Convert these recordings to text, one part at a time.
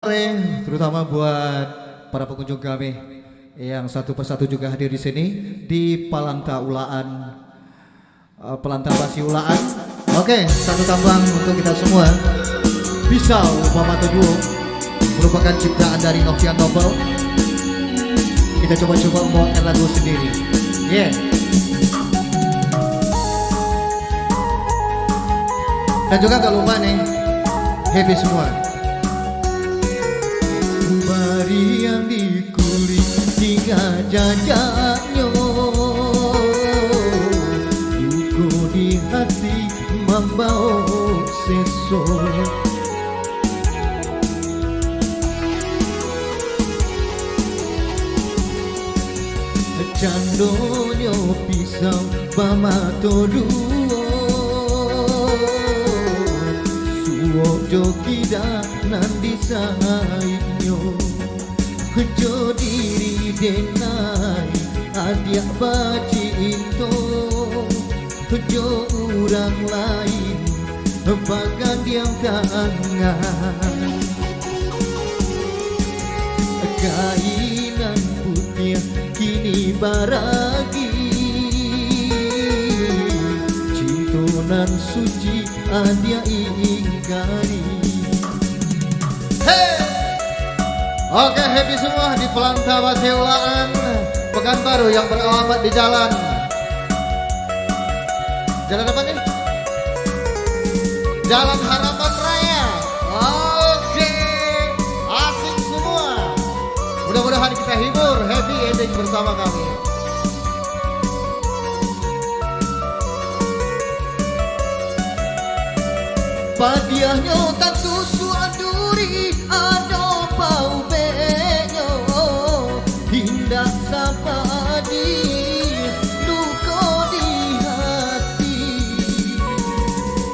Terutama buat para pengunjung kami yang satu persatu juga hadir di sini di Palanta Ulaan, Palanta Basi Ulaan. Oke, satu tambang untuk kita semua. Pisau Mama Duo merupakan ciptaan dari Novian Nobel. Kita coba-coba membawakan lagu sendiri. Yeah. Dan juga gak lupa nih, happy semua. Bari yang dikulik hingga jajaknya, duku di hati membawa sesok. Candonyo pisau pamato duo, suwo jokida nandi sainyo, jo diri denai adia bacinto, jo orang lain bagan yang tangan. Kainan putih kini baragi, cintunan suci adia ingkari. Hey! Oke, happy semua di Palanta Basi Ulaan Pekanbaru yang beralamat di jalan apa nih? Jalan Harapan Raya. Oke, asik semua. Mudah-mudahan kita hibur, happy ending bersama kami. Padiahnya tentu suaduri ada bau benyo, hindak sapadi duko di hati.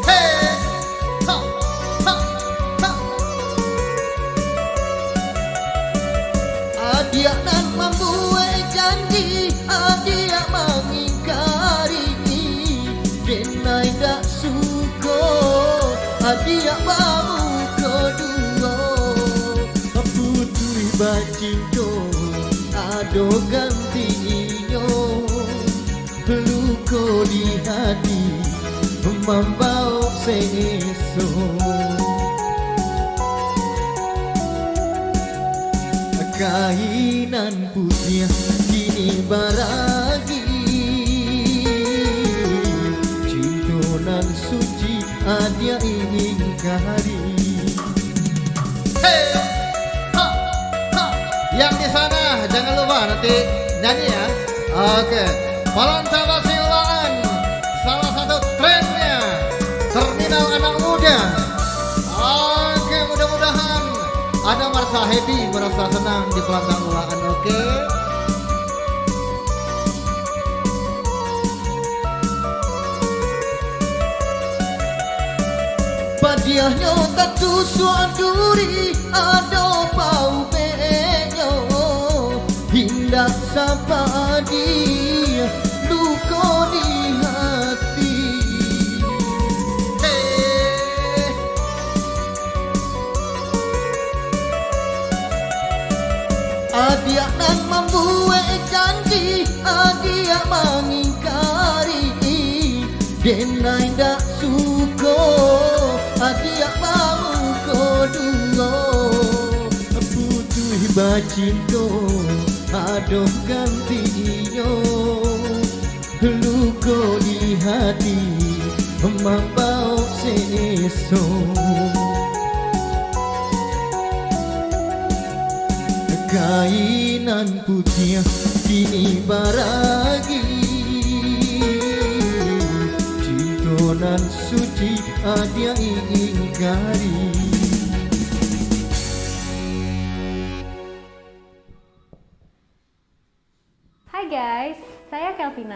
Hey, ha, ha, ha. Adia nan membuat janji, adia mengingkari, denai dak suko, adia bau kedua. Putri bacinto ado gantiinyo, peluko di hati membawa seso. Kainan putih kini baragi, cintunan suci adia ingkari. Hey, ha, ha. Yang di sana jangan lupa nanti nyanyi ya. Oke, Palanta Basi Ulaan, salah satu trennya terminal anak muda. Oke, mudah-mudahan Anda merasa happy, merasa senang di Palanta Ulaan. Oke. Padiahnya tentu suaduri ada bau benyo, hindak sapadi duko di hati. Hey. Adia nan membuat janji, adia mengingkari, denai dak suko, adia bau kedua. Putih bacinto ado gantiinyo, luko di hati membawa seso. Kainan putih kini baragi, cintunan suci adia ingkari. Hai guys, saya Kelvina.